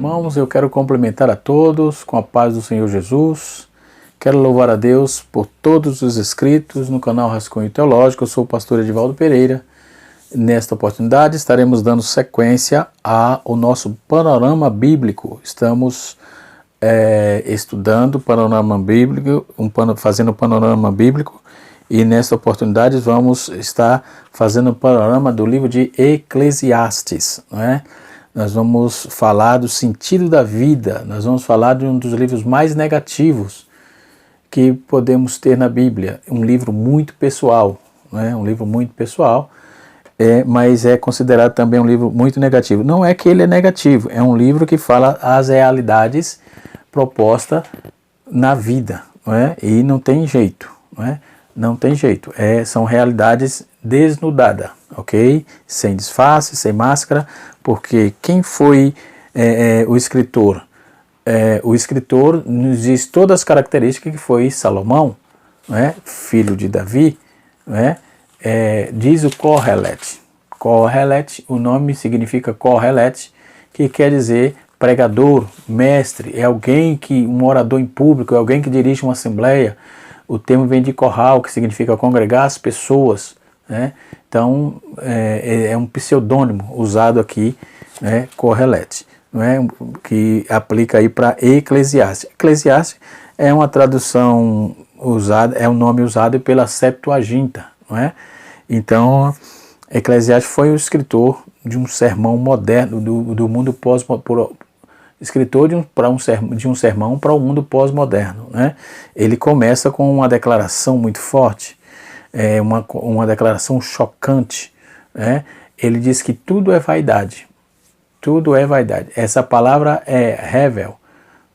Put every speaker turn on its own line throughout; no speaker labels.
Irmãos, eu quero cumprimentar a todos com a paz do Senhor Jesus. Quero louvar a Deus por todos os inscritos no canal Rascunho Teológico. Eu sou o pastor Edivaldo Pereira. Nesta oportunidade estaremos dando sequência ao nosso panorama bíblico. Estamos estudando o panorama bíblico, fazendo o panorama bíblico, e nesta oportunidade vamos estar fazendo o panorama do livro de Eclesiastes, não é? Nós vamos falar do sentido da vida, nós vamos falar de um dos livros mais negativos que podemos ter na Bíblia, um livro muito pessoal, não é? Um livro muito pessoal, mas é considerado também um livro muito negativo. Não é que ele é negativo, é um livro que fala as realidades propostas na vida, não é? E não tem jeito, não é? Não tem jeito, são realidades desnudadas, ok? Sem disfarce, sem máscara, porque quem foi o escritor? O escritor nos diz todas as características que foi Salomão, não é? Filho de Davi, não é? Diz o Kohelet. Kohelet, o nome significa Kohelet, que quer dizer pregador, mestre, é alguém um orador em público, é alguém que dirige uma assembleia. O termo vem de corral, que significa congregar as pessoas, né? Então, é um pseudônimo usado aqui, né? Kohelet, não é? Que aplica aí para Eclesiastes. Eclesiastes é uma tradução usada, é um nome usado pela Septuaginta, não é? Então, Eclesiastes foi o escritor de um sermão moderno, do mundo pós-moderno, escritor de um sermão para o mundo pós-moderno, né? Ele começa com uma declaração muito forte, uma declaração chocante, né? Ele diz que tudo é vaidade, tudo é vaidade. Essa palavra é hevel,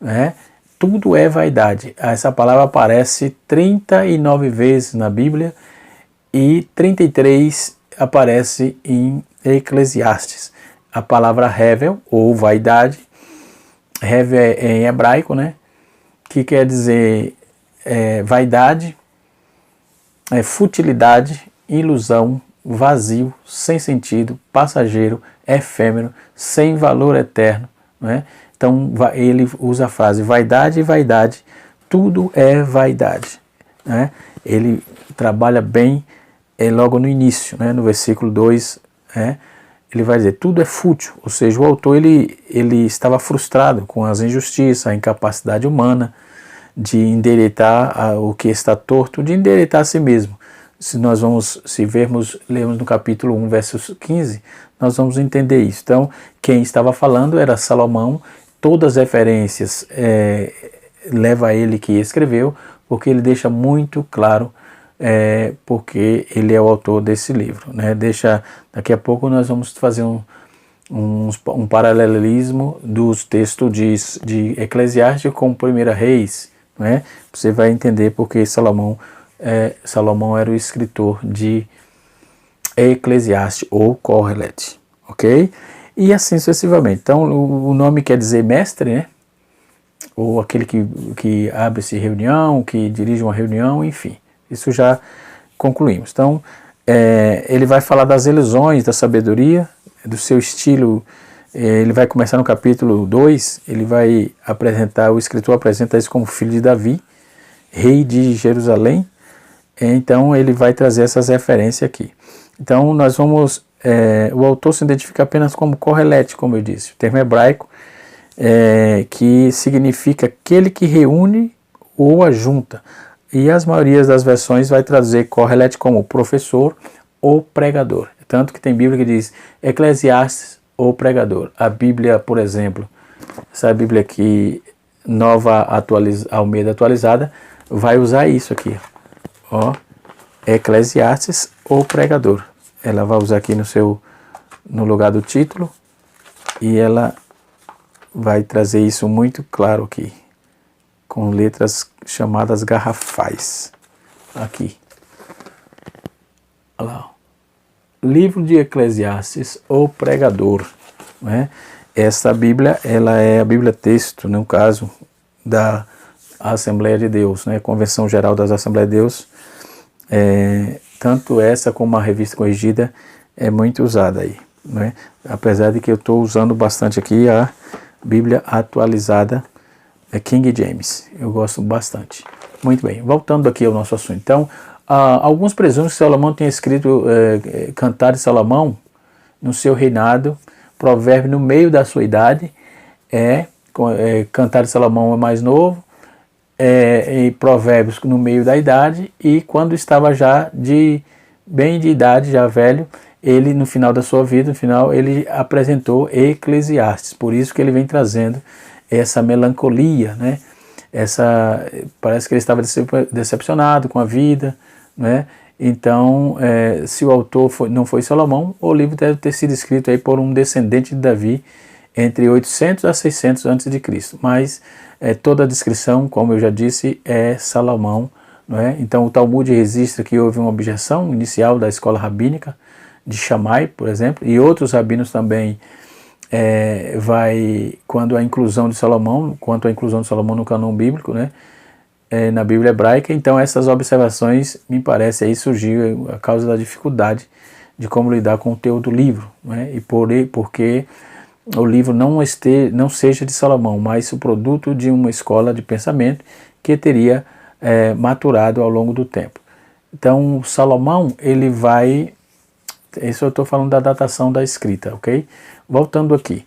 né? Tudo é vaidade. Essa palavra aparece 39 vezes na Bíblia e 33 aparece em Eclesiastes. A palavra hevel, ou vaidade, hevel é em hebraico, né? Que quer dizer vaidade, futilidade, ilusão, vazio, sem sentido, passageiro, efêmero, sem valor eterno, né? Então ele usa a frase vaidade e vaidade, tudo é vaidade, né? Ele trabalha bem logo no início, né? No versículo 2, ele vai dizer, tudo é fútil, ou seja, o autor ele estava frustrado com as injustiças, a incapacidade humana de endireitar o que está torto, de endireitar a si mesmo. Lermos no capítulo 1, versos 15, nós vamos entender isso. Então, quem estava falando era Salomão, todas as referências leva a ele que escreveu, porque ele deixa muito claro porque ele é o autor desse livro, né? Daqui a pouco nós vamos fazer um paralelismo dos textos de Eclesiastes com 1 Reis, né? Você vai entender porque Salomão era o escritor de Eclesiastes ou Kohelet, ok? E assim sucessivamente. Então o nome quer dizer mestre, né? Ou aquele que abre-se reunião, que dirige uma reunião, enfim. Isso já concluímos. Então, ele vai falar das ilusões da sabedoria, do seu estilo. Ele vai começar no capítulo 2, ele vai apresentar, o escritor apresenta isso como filho de Davi, rei de Jerusalém. Então, ele vai trazer essas referências aqui. Então, nós vamos... o autor se identifica apenas como Kohelet, como eu disse, o termo hebraico, que significa aquele que reúne ou ajunta. E as maiorias das versões vai trazer Kohelet como professor ou pregador. Tanto que tem Bíblia que diz Eclesiastes ou pregador. A Bíblia, por exemplo, essa Bíblia aqui, nova Almeida atualizada, vai usar isso aqui. Ó, Eclesiastes ou pregador. Ela vai usar aqui no lugar do título e ela vai trazer isso muito claro aqui, com letras chamadas garrafais. Aqui. Olha lá. Livro de Eclesiastes ou pregador, né? Essa Bíblia, ela é a Bíblia texto, no caso da Assembleia de Deus, né? Convenção Geral das Assembleias de Deus. Tanto essa como a Revista Corrigida é muito usada aí, né? Apesar de que eu estou usando bastante aqui Bíblia atualizada King James. Eu gosto bastante. Muito bem, voltando aqui ao nosso assunto. Então, alguns presumem que Salomão tenha escrito Cantar de Salomão no seu reinado, Provérbio no meio da sua idade, Cantar de Salomão é mais novo, e Provérbios no meio da idade, e quando estava já bem de idade, já velho, ele no final da sua vida, ele apresentou Eclesiastes. Por isso que ele vem trazendo essa melancolia, né? Parece que ele estava decepcionado com a vida, né? Então, se o autor não foi Salomão, o livro deve ter sido escrito aí por um descendente de Davi entre 800 a 600 a.C. Mas toda a descrição, como eu já disse, é Salomão, não é? Então o Talmud registra que houve uma objeção inicial da escola rabínica de Shammai, por exemplo, e outros rabinos também quanto à inclusão de Salomão no cânon bíblico, né? Na Bíblia hebraica. Então essas observações, me parece, aí surgiu a causa da dificuldade de como lidar com o teor do livro, né? E porque o livro não seja de Salomão, mas o produto de uma escola de pensamento que teria maturado ao longo do tempo. Então Salomão, ele vai... Isso eu estou falando da datação da escrita, ok? Voltando aqui.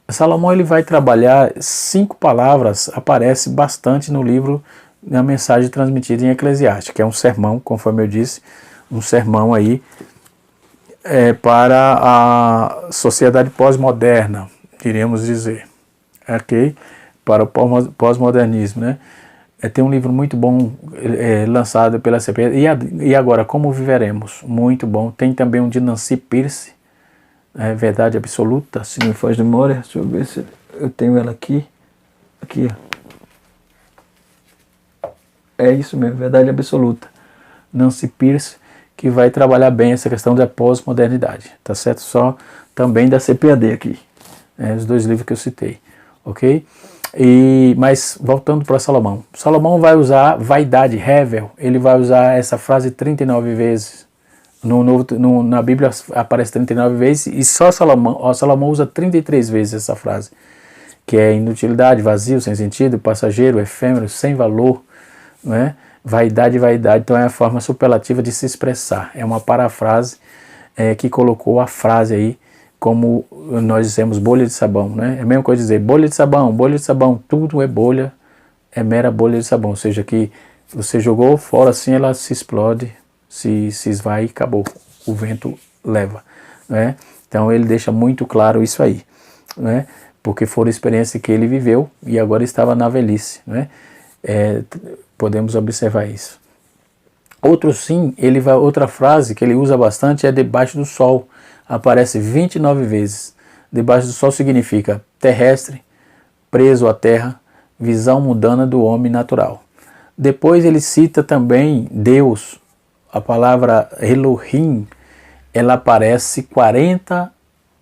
Salomão, ele vai trabalhar 5 palavras, aparece bastante no livro, na mensagem transmitida em Eclesiastes, que é um sermão, conforme eu disse, um sermão aí para a sociedade pós-moderna, iríamos dizer, ok? Para o pós-modernismo, né? Tem um livro muito bom lançado pela CPE, e agora, Como Viveremos? Muito bom. Tem também um de Nancy Pearce, Verdade Absoluta, se não me faz de memória. Deixa eu ver se eu tenho ela aqui. Aqui, ó. É isso mesmo, Verdade Absoluta. Nancy Pearce, que vai trabalhar bem essa questão da pós-modernidade, tá certo? Só também da CPAD aqui, os 2 livros que eu citei, ok? Mas voltando para Salomão, Salomão vai usar vaidade, Hevel, ele vai usar essa frase 39 vezes, na Bíblia aparece 39 vezes, e só Salomão usa 33 vezes essa frase, que é inutilidade, vazio, sem sentido, passageiro, efêmero, sem valor, não é? Vaidade, então é a forma superlativa de se expressar, é uma parafrase que colocou a frase aí, como nós dizemos, bolha de sabão, né? É a mesma coisa dizer bolha de sabão, tudo é bolha, é mera bolha de sabão, ou seja, que você jogou fora assim, ela se explode, se esvai e acabou, o vento leva, né? Então ele deixa muito claro isso aí, né? Porque foi a experiência que ele viveu e agora estava na velhice, né? Podemos observar isso. Outra frase que ele usa bastante é debaixo do sol. Aparece 29 vezes. Debaixo do sol significa terrestre, preso à terra, visão mundana do homem natural. Depois ele cita também Deus. A palavra Elohim, ela aparece 40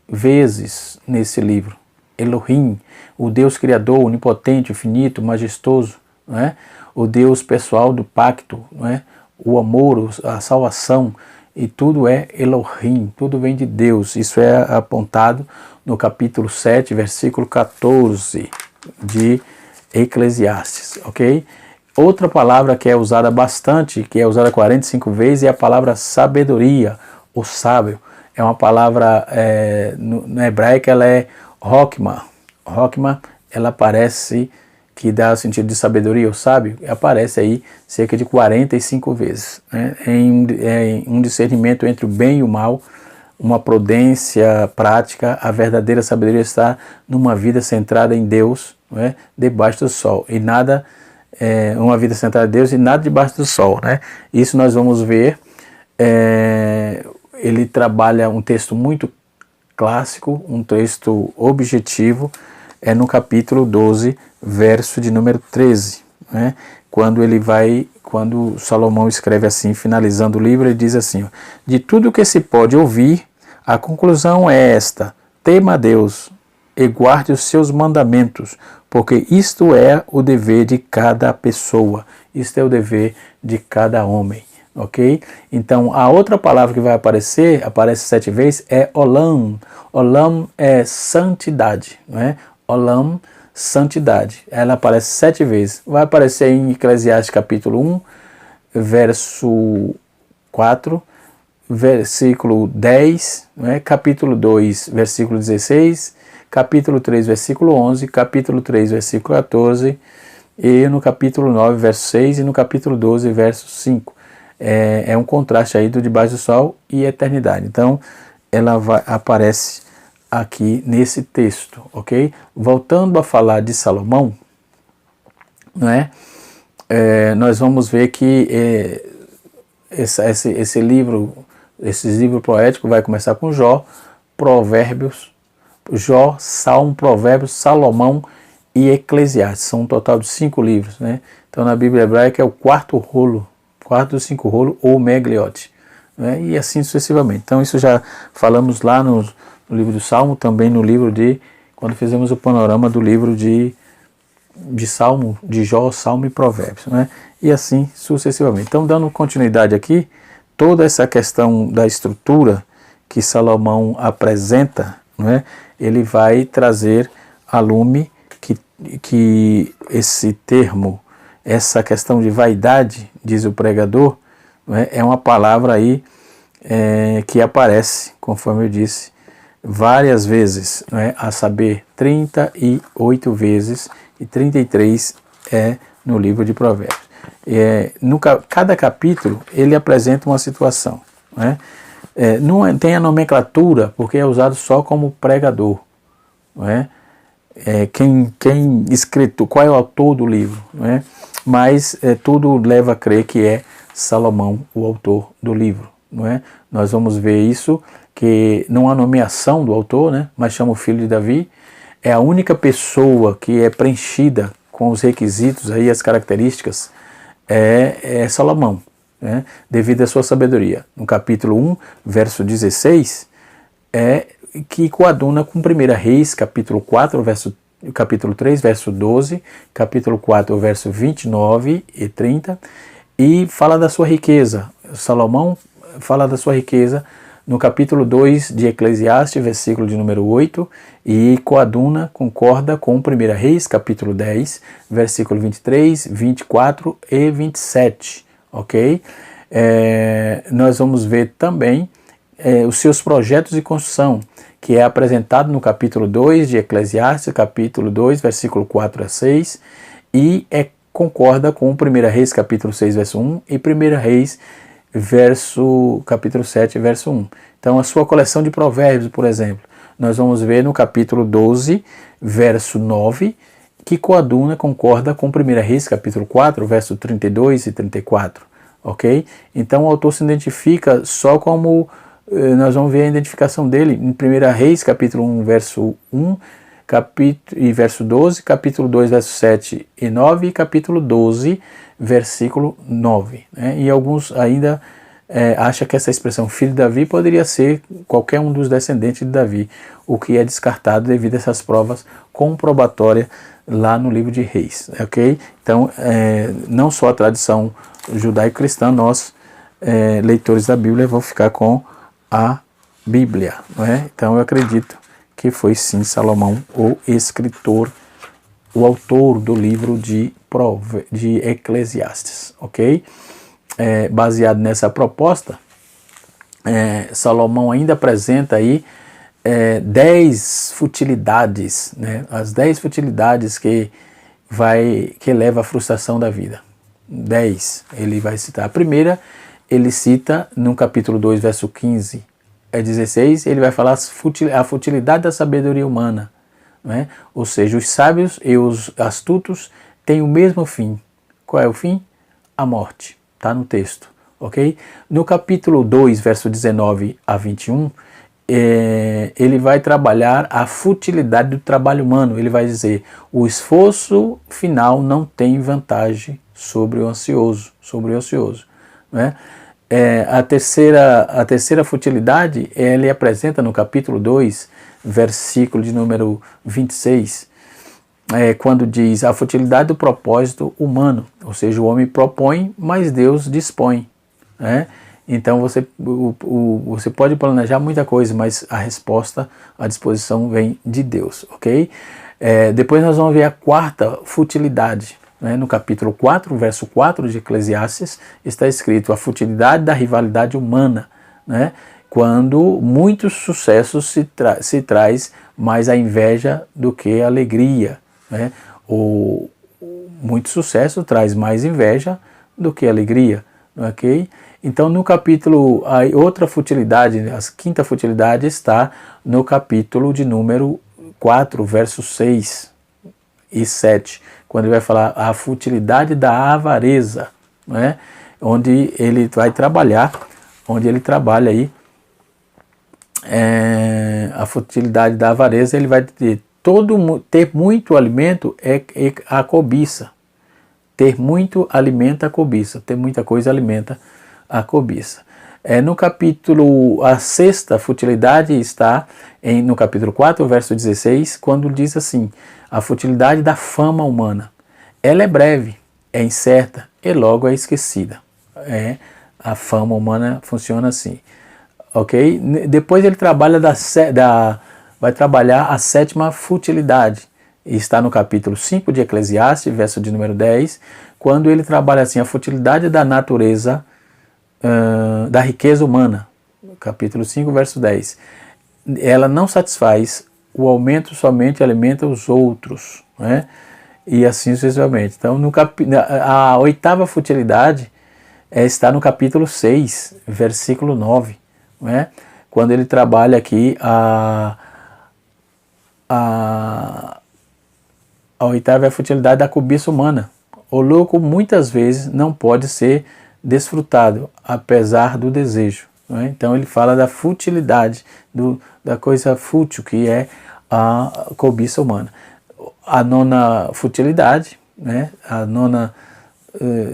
vezes nesse livro. Elohim, o Deus criador, onipotente, infinito, majestoso, não é? O Deus pessoal do pacto, não é? O amor, a salvação, e tudo é Elohim, tudo vem de Deus. Isso é apontado no capítulo 7, versículo 14 de Eclesiastes, ok? Outra palavra que é usada bastante, que é usada 45 vezes, é a palavra sabedoria, ou sábio. É uma palavra, na hebraica, ela é Hokmah. Hokmah, ela aparece, que dá o sentido de sabedoria ou sábio, aparece aí cerca de 45 vezes, né? Em um discernimento entre o bem e o mal, uma prudência prática. A verdadeira sabedoria está numa vida centrada em Deus, né? Debaixo do sol, e nada, uma vida centrada em Deus e nada debaixo do sol, né? Isso nós vamos ver, ele trabalha um texto muito clássico, um texto objetivo, no capítulo 12, verso de número 13, né? Quando Salomão escreve assim, finalizando o livro, ele diz assim: de tudo que se pode ouvir, a conclusão é esta: tema a Deus e guarde os seus mandamentos, porque isto é o dever de cada pessoa, isto é o dever de cada homem, ok? Então, a outra palavra que vai aparece 7 vezes, é olam. Olam é santidade, não é? olam, santidade. Ela aparece 7 vezes. Vai aparecer em Eclesiastes capítulo 1, verso 4, versículo 10, né? Capítulo 2, versículo 16, capítulo 3, versículo 11, capítulo 3, versículo 14, e no capítulo 9, verso 6, e no capítulo 12, verso 5. É um contraste aí do debaixo do sol e eternidade. Então, ela aparece aqui nesse texto, ok? Voltando a falar de Salomão, né? Nós vamos ver que esse livro poético vai começar com Jó, Provérbios, Jó, Salmo, Provérbios, Salomão e Eclesiastes. São um total de 5 livros, né? Então na Bíblia hebraica é o quarto dos 5 rolos, ou Megliote, né? E assim sucessivamente. Então isso já falamos lá no livro do Salmo, também no livro quando fizemos o panorama do livro de Salmo, de Jó, Salmo e Provérbios, né? E assim sucessivamente. Então, dando continuidade aqui, toda essa questão da estrutura que Salomão apresenta, né, ele vai trazer a lume que esse termo, essa questão de vaidade, diz o pregador, né, é uma palavra aí que aparece, conforme eu disse, várias vezes, né, a saber, 38 vezes, e 33 no livro de Provérbios. Cada capítulo ele apresenta uma situação, né? Não tem a nomenclatura porque é usado só como pregador, não é? Quem escrito, qual é o autor do livro, não é? Mas tudo leva a crer que é Salomão o autor do livro, não é? Nós vamos ver isso, que não há nomeação do autor, né? Mas chama o filho de Davi. É a única pessoa que é preenchida com os requisitos, aí, as características, é Salomão, né? Devido à sua sabedoria. No capítulo 1, verso 16, que coaduna com 1 Reis, capítulo 4, capítulo 3, verso 12, capítulo 4, verso 29 e 30, e fala da sua riqueza. Salomão fala da sua riqueza no capítulo 2 de Eclesiastes, versículo de número 8, e coaduna, concorda com 1 Reis, capítulo 10, versículo 23, 24 e 27, ok? Nós vamos ver também os seus projetos de construção, que é apresentado no capítulo 2 de Eclesiastes, capítulo 2, versículo 4 a 6, e concorda com 1 Reis, capítulo 6, verso 1, e 1 Reis, capítulo 7, verso 1. Então, a sua coleção de provérbios, por exemplo, nós vamos ver no capítulo 12, verso 9, que coaduna, concorda com 1 Reis, capítulo 4, verso 32 e 34, ok? Então, o autor se identifica só como, nós vamos ver a identificação dele em 1 Reis, capítulo 1, verso 1, e verso 12, capítulo 2, verso 7 e 9, e capítulo 12, versículo 9. Né? E alguns ainda acham que essa expressão filho de Davi poderia ser qualquer um dos descendentes de Davi, o que é descartado devido a essas provas comprobatórias lá no livro de Reis. Ok? Então, não só a tradição judaico-cristã, nós, leitores da Bíblia, vamos ficar com a Bíblia. Não é? Então, eu acredito que foi sim Salomão o escritor, o autor do livro de Eclesiastes, ok? Baseado nessa proposta, Salomão ainda apresenta aí 10 futilidades, né? As 10 futilidades que leva à frustração da vida. 10 ele vai citar. A primeira ele cita no capítulo 2, verso 15 a 16, ele vai falar a futilidade da sabedoria humana, né? Ou seja, os sábios e os astutos têm o mesmo fim. Qual é o fim? A morte. Está no texto, ok? No capítulo 2, verso 19 a 21, ele vai trabalhar a futilidade do trabalho humano. Ele vai dizer, o esforço final não tem vantagem sobre o ocioso, né? A terceira futilidade, ele apresenta no capítulo 2, versículo de número 26, quando diz a futilidade do propósito humano, ou seja, o homem propõe, mas Deus dispõe, né? Então você pode planejar muita coisa, mas a resposta, a disposição vem de Deus, ok? Depois nós vamos ver a quarta futilidade. Né? No capítulo 4, verso 4 de Eclesiastes, está escrito a futilidade da rivalidade humana, né? Quando muitos sucessos se traz mais a inveja do que a alegria. Né? Muito sucesso traz mais inveja do que alegria. Okay? Então, no capítulo, a outra futilidade, a quinta futilidade, está no capítulo de número 4, versos 6 e 7, quando ele vai falar a futilidade da avareza, né? Onde ele vai trabalhar, onde ele trabalha aí a futilidade da avareza. Ele vai ter ter muito alimento é a cobiça. Ter muito alimenta a cobiça, ter muita coisa alimenta a cobiça. No capítulo, a sexta futilidade está no capítulo 4, verso 16, quando diz assim, a futilidade da fama humana. Ela é breve, é incerta e logo é esquecida. A fama humana funciona assim. Ok? Depois ele trabalha vai trabalhar a sétima futilidade. Está no capítulo 5 de Eclesiastes, verso de número 10, quando ele trabalha assim, a futilidade da natureza, da riqueza humana. Capítulo 5, verso 10. Ela não satisfaz, o aumento somente alimenta os outros, né? E assim sucessivamente. Então, a oitava futilidade está no capítulo 6, versículo 9, né? Quando ele trabalha aqui a oitava é a futilidade da cobiça humana. O lucro muitas vezes não pode ser desfrutado, apesar do desejo. Né? Então ele fala da futilidade, da coisa fútil que é a cobiça humana. A nona futilidade, né? A nona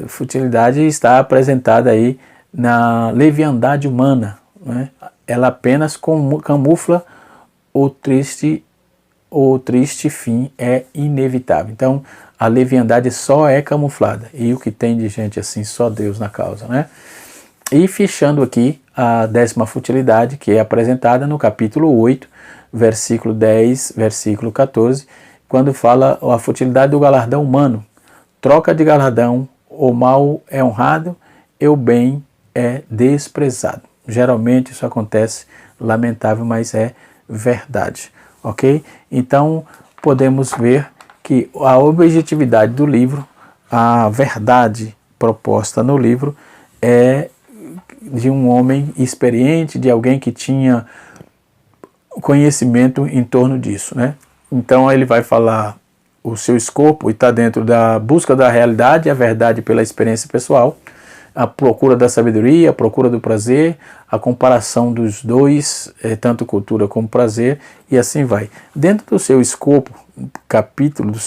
futilidade está apresentada aí na leviandade humana. Né? Ela apenas camufla o triste fim é inevitável. Então, a leviandade só é camuflada. E o que tem de gente assim, só Deus na causa, né? E fechando aqui a décima futilidade, que é apresentada no capítulo 8, versículo 10, versículo 14, quando fala a futilidade do galardão humano. Troca de galardão, o mal é honrado e o bem é desprezado. Geralmente isso acontece, lamentável, mas é verdade. Ok? Então, podemos ver que a objetividade do livro, a verdade proposta no livro é de um homem experiente, de alguém que tinha conhecimento em torno disso, né? Então, ele vai falar o seu escopo e está dentro da busca da realidade, a verdade pela experiência pessoal, a procura da sabedoria, a procura do prazer, a comparação dos dois, tanto cultura como prazer, e assim vai. Dentro do seu escopo, capítulo, dos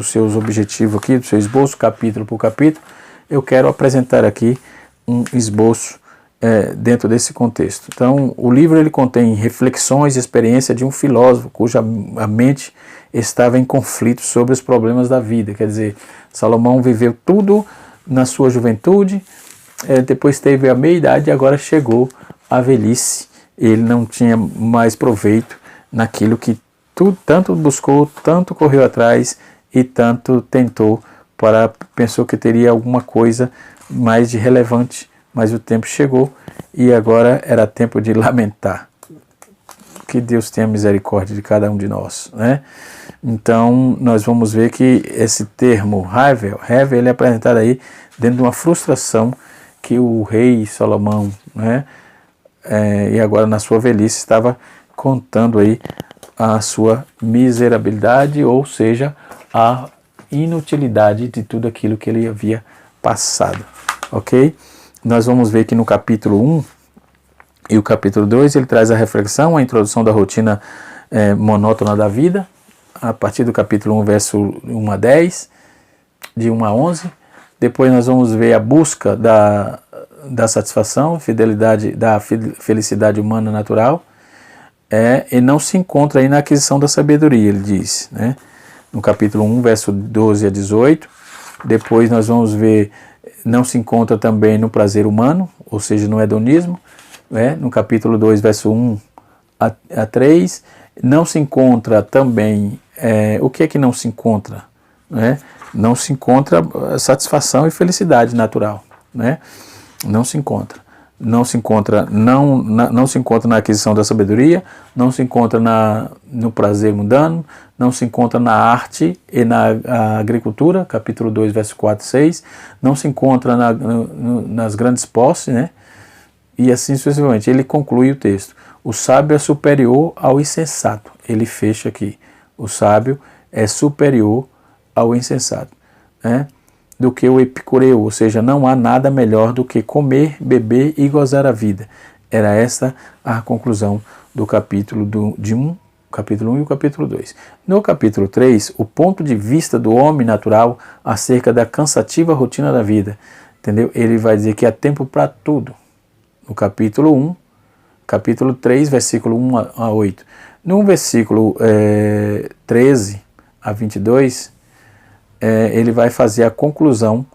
seus objetivos aqui, do seu esboço, capítulo por capítulo, eu quero apresentar aqui um esboço dentro desse contexto. Então, o livro ele contém reflexões e experiência de um filósofo cuja a mente estava em conflito sobre os problemas da vida. Quer dizer, Salomão viveu tudo na sua juventude, depois teve a meia-idade e agora chegou à velhice. Ele não tinha mais proveito naquilo que tanto buscou, tanto correu atrás e tanto tentou, pensou que teria alguma coisa mais de relevante, mas o tempo chegou e agora era tempo de lamentar. Que Deus tenha misericórdia de cada um de nós, né? Então, nós vamos ver que esse termo Hevel, ele é apresentado aí dentro de uma frustração que o rei Salomão, né, e agora na sua velhice, estava contando aí a sua miserabilidade, ou seja, a inutilidade de tudo aquilo que ele havia passado, ok? Nós vamos ver que no capítulo 1 e o capítulo 2 ele traz a reflexão, a introdução da rotina monótona da vida, a partir do capítulo 1, verso 1 a 10, de 1 a 11. Depois nós vamos ver a busca da satisfação, da felicidade humana natural, e não se encontra aí na aquisição da sabedoria, ele diz, né? No capítulo 1, verso 12 a 18. Depois nós vamos ver, não se encontra também no prazer humano, ou seja, no hedonismo, né? No capítulo 2, verso 1 a 3. Não se encontra também o que é que não se encontra? Né? Não se encontra satisfação e felicidade natural. Né? Não se encontra. Não se encontra, não se encontra na aquisição da sabedoria, não se encontra no prazer mundano, não se encontra na arte e na agricultura, capítulo 2, verso 4 e 6, não se encontra nas grandes posses, né? E assim sucessivamente. Ele conclui o texto. O sábio é superior ao insensato. Ele fecha aqui. O sábio é superior ao insensato, né? Do que o epicureu, ou seja, não há nada melhor do que comer, beber e gozar a vida. Era essa a conclusão do capítulo 1 e o capítulo 2. No capítulo 3, o ponto de vista do homem natural acerca da cansativa rotina da vida, entendeu? Ele vai dizer que há tempo para tudo. No capítulo 1, capítulo 3, versículo 1 a 8. No versículo 13 a 22, ele vai fazer a conclusão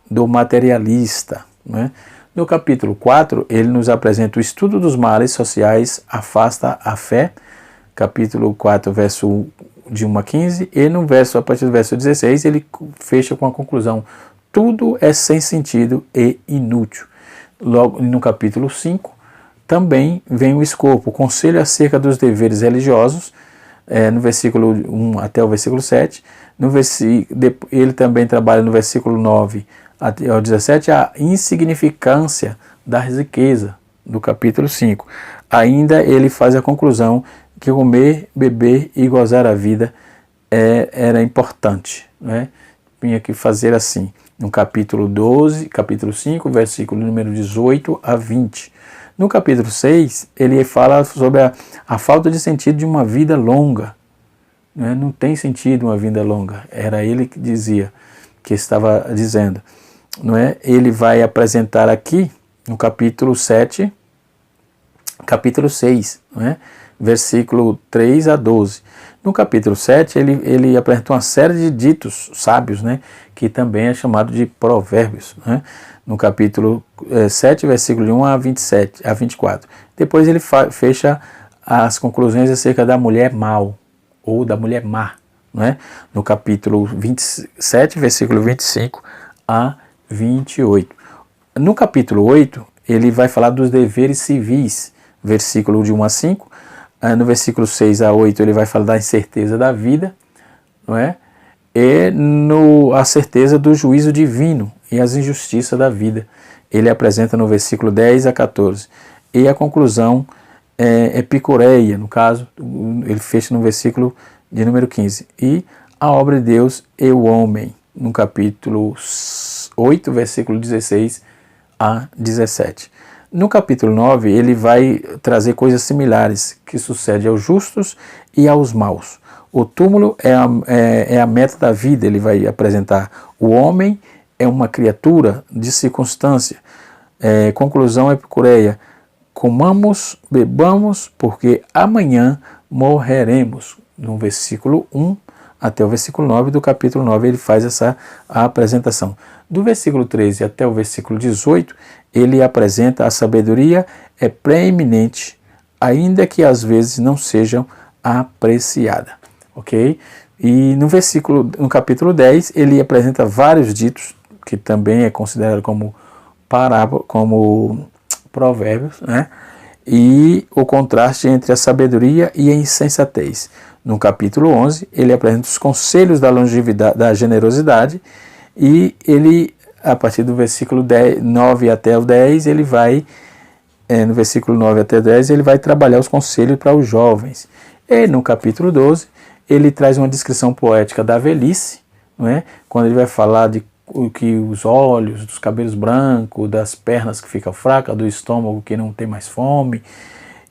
do materialista. Né? No capítulo 4, ele nos apresenta o estudo dos males sociais, afasta a fé, capítulo 4, verso de 1 a 15, e a partir do verso 16, ele fecha com a conclusão: tudo é sem sentido e inútil. Logo no capítulo 5, também vem o escopo, o conselho acerca dos deveres religiosos, no versículo 1 até o versículo 7, ele também trabalha no versículo 9 até o 17, a insignificância da riqueza, do capítulo 5. Ainda ele faz a conclusão que comer, beber e gozar a vida era importante, né? Tinha que fazer assim, no capítulo 12, capítulo 5, versículo número 18 a 20. No capítulo 6, ele fala sobre a falta de sentido de uma vida longa. Né? Não tem sentido uma vida longa. Era ele que dizia, que estava dizendo. Não é? Ele vai apresentar aqui, no capítulo 7, capítulo 6, não é? Versículo 3 a 12. No capítulo 7, ele apresenta uma série de ditos sábios, né? Que também é chamado de provérbios, né? No capítulo 7, versículo 1 a 27, a 24. Depois ele fecha as conclusões acerca da mulher mau, ou da mulher má, né? No capítulo 27, versículo 25 a 28. No capítulo 8, ele vai falar dos deveres civis, versículo de 1 a 5. No versículo 6 a 8, ele vai falar da incerteza da vida, não é? E a certeza do juízo divino e as injustiças da vida. Ele apresenta no versículo 10 a 14. E a conclusão epicureia, no caso, ele fecha no versículo de número 15. E a obra de Deus e o homem, no capítulo 8, versículo 16 a 17. No capítulo 9, ele vai trazer coisas similares que sucedem aos justos e aos maus. O túmulo é a meta da vida, ele vai apresentar. O homem é uma criatura de circunstância. Conclusão epicureia: comamos, bebamos, porque amanhã morreremos. No versículo 1 até o versículo 9 do capítulo 9, ele faz essa apresentação. Do versículo 13 até o versículo 18, ele apresenta a sabedoria é preeminente, ainda que às vezes não sejam apreciada. Ok? E no capítulo 10, ele apresenta vários ditos, que também é considerado como provérbios, né? E o contraste entre a sabedoria e a insensatez. No capítulo 11, ele apresenta os conselhos da longevidade, da generosidade, e ele, a partir do versículo 9 até o 10, ele vai, no versículo 9 até o 10, ele vai trabalhar os conselhos para os jovens. E no capítulo 12, ele traz uma descrição poética da velhice, não é? Quando ele vai falar de que os olhos, dos cabelos brancos, das pernas que ficam fracas, do estômago que não tem mais fome,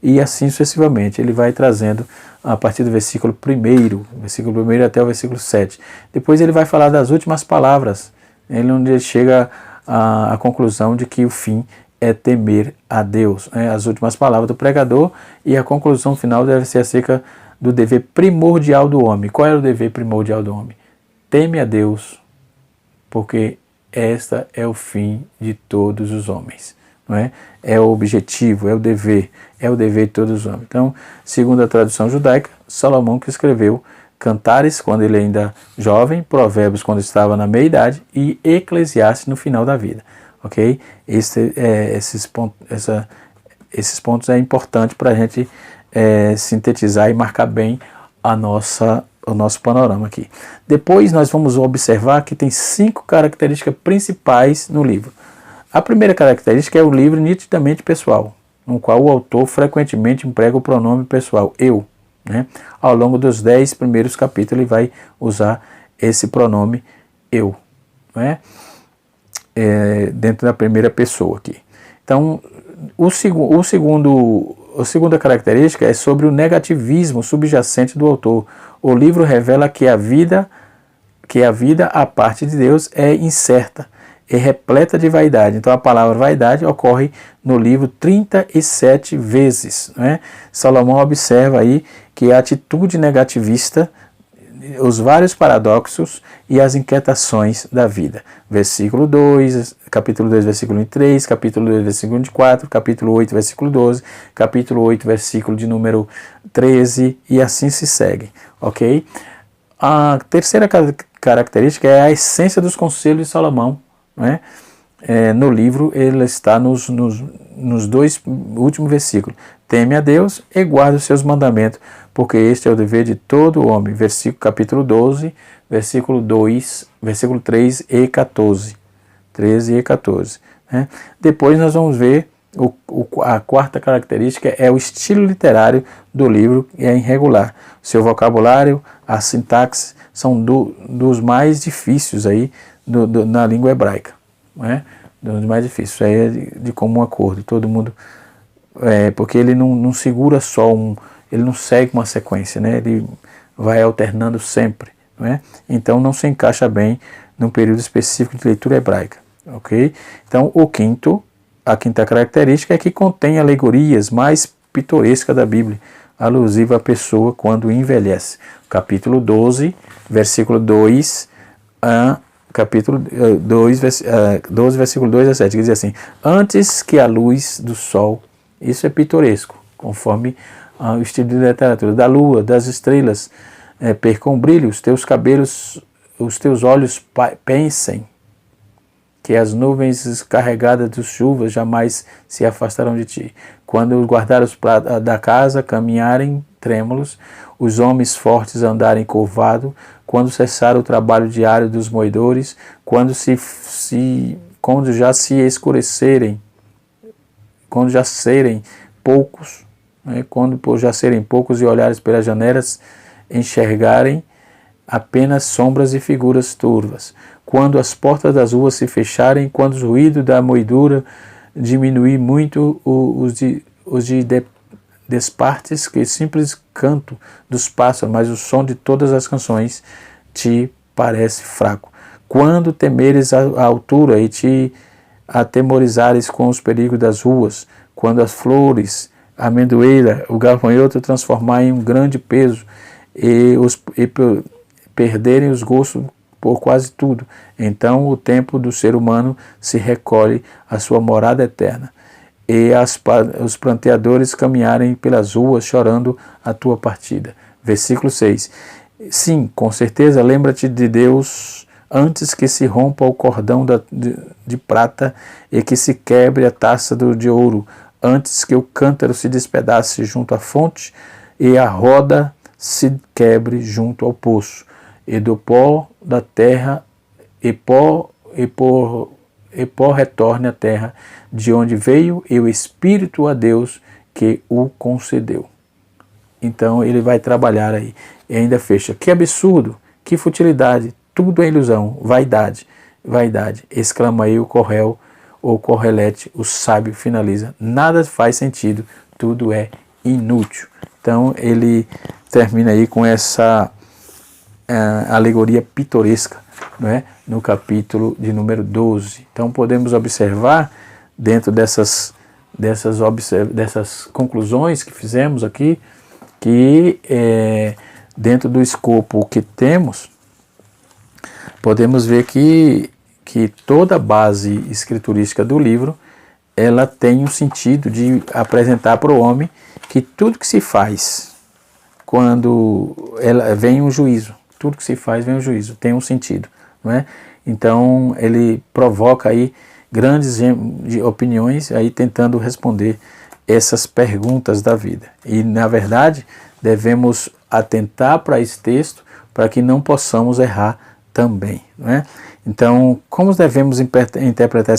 e assim sucessivamente. Ele vai trazendo a partir do versículo 1 até o versículo 7. Depois ele vai falar das últimas palavras, onde ele chega à conclusão de que o fim é temer a Deus. As últimas palavras do pregador, e a conclusão final deve ser acerca do dever primordial do homem. Qual é o dever primordial do homem? Teme a Deus, porque esta é o fim de todos os homens. Não é? É o objetivo, é o dever de todos os homens. Então, segundo a tradução judaica, Salomão que escreveu Cantares, quando ele ainda jovem, Provérbios, quando estava na meia-idade, e Eclesiastes no final da vida. Ok? Esses pontos é importante para a gente sintetizar e marcar bem o nosso panorama aqui. Depois nós vamos observar que tem 5 características principais no livro. A primeira característica é o livro nitidamente pessoal, no qual o autor frequentemente emprega o pronome pessoal, eu. Né? Ao longo dos 10 primeiros capítulos ele vai usar esse pronome eu, né? Dentro da primeira pessoa aqui. Então, a segunda característica é sobre o negativismo subjacente do autor. O livro revela que a vida à parte de Deus é incerta e repleta de vaidade. Então a palavra vaidade ocorre no livro 37 vezes. Né? Salomão observa aí que a atitude negativista, os vários paradoxos e as inquietações da vida. Versículo 2, capítulo 2, versículo 3, capítulo 2, versículo 4, capítulo 8, versículo 12, capítulo 8, versículo de número 13, e assim se segue. Ok? A terceira característica é a essência dos conselhos de Salomão. Né? No livro ele está nos 2 últimos versículos. Teme a Deus e guarda os seus mandamentos, porque este é o dever de todo homem. Capítulo 12, versículo 2, versículo 3 e 14. 13 e 14. Né? Depois nós vamos ver a quarta característica é o estilo literário do livro, que é irregular. Seu vocabulário, a sintaxe são dos mais difíceis aí na língua hebraica. Né? Dos mais difíceis. Isso aí é de comum acordo. Todo mundo... porque ele não segura só ele não segue uma sequência, né? Ele vai alternando sempre. Né? Então não se encaixa bem num período específico de leitura hebraica. Ok? Então a quinta característica é que contém alegorias mais pitorescas da Bíblia, alusiva à pessoa quando envelhece. Capítulo 12, versículo 2 capítulo 12, versículo 2 a 7, que diz assim: antes que a luz do sol, isso é pitoresco, conforme o estilo de literatura, da lua, das estrelas, percam brilho, os teus cabelos, os teus olhos pensem, que as nuvens carregadas de chuvas jamais se afastarão de ti. Quando os guardados da casa caminharem trêmulos, os homens fortes andarem curvados, quando cessar o trabalho diário dos moedores, quando já se escurecerem, quando já serem poucos, né, quando por já serem poucos e olhares pelas janelas enxergarem apenas sombras e figuras turvas, quando as portas das ruas se fecharem, quando o ruído da moedura diminuir muito, os de despartes, que simples canto dos pássaros, mas o som de todas as canções te parece fraco. Quando temeres a altura e te atemorizares com os perigos das ruas, quando as flores, a amendoeira, o gafanhoto transformarem em um grande peso e perderem os gostos por quase tudo, então o tempo do ser humano se recolhe à sua morada eterna, e os planteadores caminharem pelas ruas chorando a tua partida. Versículo 6. Sim, com certeza, lembra-te de Deus antes que se rompa o cordão de prata e que se quebre a taça de ouro, antes que o cântaro se despedace junto à fonte e a roda se quebre junto ao poço, e do pó da terra, e pó retorne à terra, de onde veio, e o Espírito a Deus que o concedeu. Então ele vai trabalhar aí, e ainda fecha: que absurdo, que futilidade, tudo é ilusão, vaidade, vaidade, exclama aí o Correl, ou Correlete, o sábio finaliza: nada faz sentido, tudo é inútil. Então ele termina aí com essa alegoria pitoresca, não é? No capítulo de número 12. Então podemos observar, dentro dessas conclusões que fizemos aqui, que dentro do escopo que temos, podemos ver que toda a base escriturística do livro, ela tem um sentido de apresentar para o homem que tudo que se faz quando vem um juízo. Tudo que se faz vem um juízo, tem um sentido, não é? Então ele provoca aí grandes de opiniões aí tentando responder essas perguntas da vida. E na verdade devemos atentar para esse texto para que não possamos errar também, não é? Então, como devemos interpretar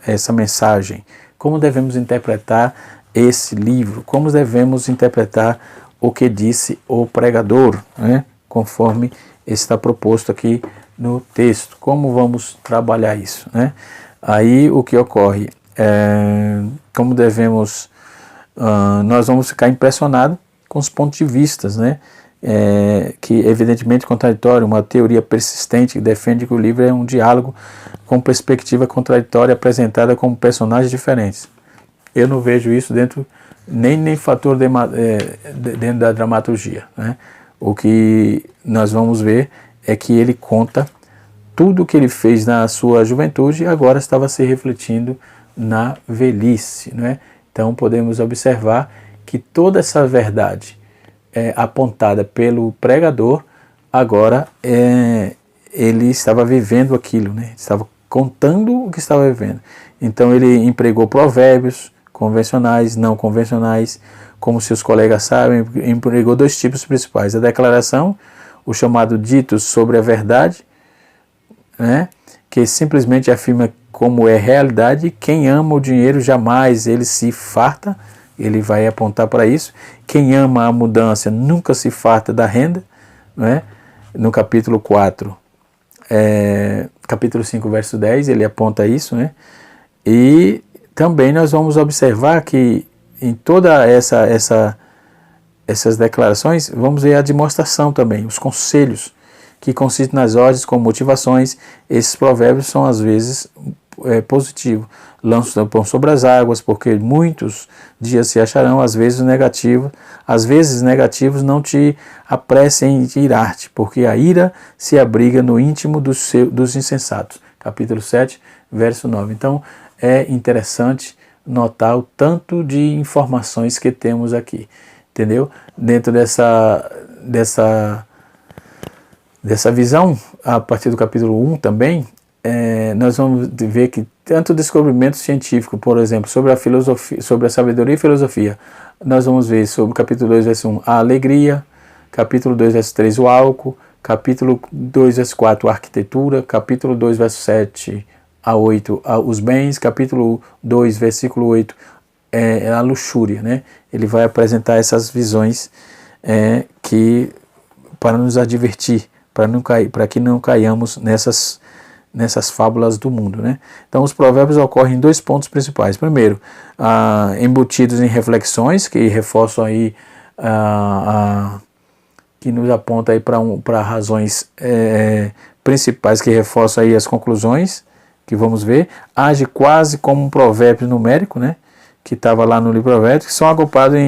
essa mensagem? Como devemos interpretar esse livro? Como devemos interpretar o que disse o pregador, né? Conforme está proposto aqui no texto? Como vamos trabalhar isso, né? Aí o que ocorre? Como devemos... nós vamos ficar impressionados com os pontos de vista, né? Que evidentemente contraditório, uma teoria persistente que defende que o livro é um diálogo com perspectiva contraditória apresentada como personagens diferentes. Eu não vejo isso dentro nem fator dentro da dramaturgia, né? O que nós vamos ver é que ele conta tudo o que ele fez na sua juventude e agora estava se refletindo na velhice, né? Então podemos observar que toda essa verdade apontada pelo pregador, agora ele estava vivendo aquilo, né? Estava contando o que estava vivendo. Então ele empregou provérbios convencionais, não convencionais, como seus colegas sabem, empregou dois tipos principais: a declaração, o chamado ditos sobre a verdade, né? Que simplesmente afirma como é realidade. Quem ama o dinheiro jamais ele se farta. Ele vai apontar para isso. Quem ama a mudança nunca se farta da renda, não é? No capítulo 4, capítulo 5, verso 10, ele aponta isso, né? E também nós vamos observar que em toda essas declarações, vamos ver a demonstração também, os conselhos, que consistem nas ordens com motivações. Esses provérbios são às vezes positivos. Lança o pão sobre as águas, porque muitos dias se acharão, às vezes negativos, não te apressem em irar-te, porque a ira se abriga no íntimo dos insensatos. Capítulo 7, verso 9. Então, é interessante notar o tanto de informações que temos aqui, entendeu? Dentro dessa visão, a partir do capítulo 1 também, nós vamos ver que tanto descobrimento científico, por exemplo, sobre a filosofia, sobre a sabedoria e filosofia, nós vamos ver sobre o capítulo 2, verso 1, a alegria, capítulo 2, verso 3, o álcool, capítulo 2, verso 4, a arquitetura, capítulo 2, verso 7 a 8, os bens, capítulo 2, versículo 8, a luxúria, né? Ele vai apresentar essas visões para nos advertir, para que não caiamos nessas fábulas do mundo, né? Então os provérbios ocorrem em dois pontos principais. Primeiro, embutidos em reflexões que reforçam aí, que nos aponta aí para razões principais que reforçam aí as conclusões que vamos ver. Age quase como um provérbio numérico, né? Que estava lá no livro de Provérbios, que são agrupados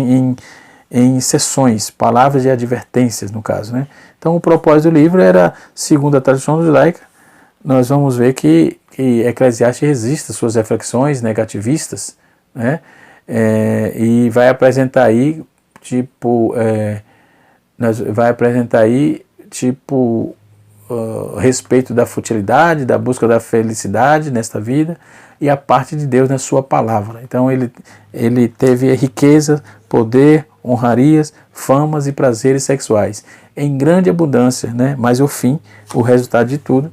em seções, palavras de advertências no caso, né? Então o propósito do livro era, segundo a tradição judaica, nós vamos ver que Eclesiastes resiste às suas reflexões negativistas, né? E vai apresentar aí respeito da futilidade, da busca da felicidade nesta vida e a parte de Deus na sua palavra. Então ele teve riqueza, poder, honrarias, famas e prazeres sexuais em grande abundância, né? Mas o resultado de tudo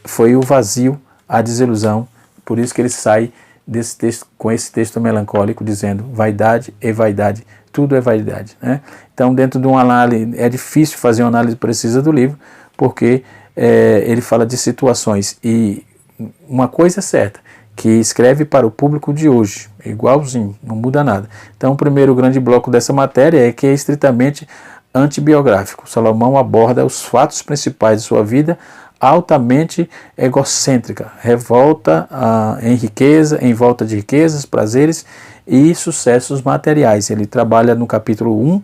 foi o vazio, a desilusão. Por isso que ele sai desse texto, com esse texto melancólico, dizendo vaidade e vaidade, tudo é vaidade, né? Então, dentro de uma análise, é difícil fazer uma análise precisa do livro, porque ele fala de situações, e uma coisa é certa, que escreve para o público de hoje, igualzinho, não muda nada. Então, o primeiro grande bloco dessa matéria é que é estritamente antibiográfico. Salomão aborda os fatos principais de sua vida, altamente egocêntrica, revolta em volta de riquezas, prazeres e sucessos materiais. Ele trabalha no capítulo 1,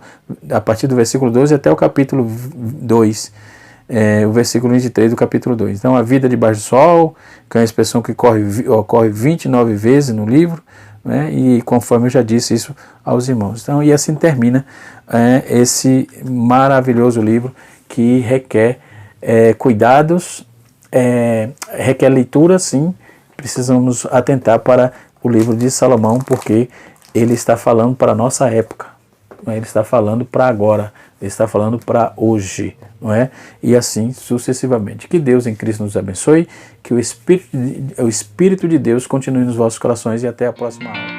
a partir do versículo 12 até o capítulo 2, o versículo 23 do capítulo 2. Então, a vida debaixo do sol, que é uma expressão que ocorre 29 vezes no livro, né? E conforme eu já disse isso aos irmãos. Então, e assim termina esse maravilhoso livro que requer cuidados, requer leitura, sim. Precisamos atentar para o livro de Salomão, porque ele está falando para a nossa época, não é? Ele está falando para agora, ele está falando para hoje, não é? E assim sucessivamente. Que Deus em Cristo nos abençoe, que o Espírito de Deus continue nos vossos corações e até a próxima aula.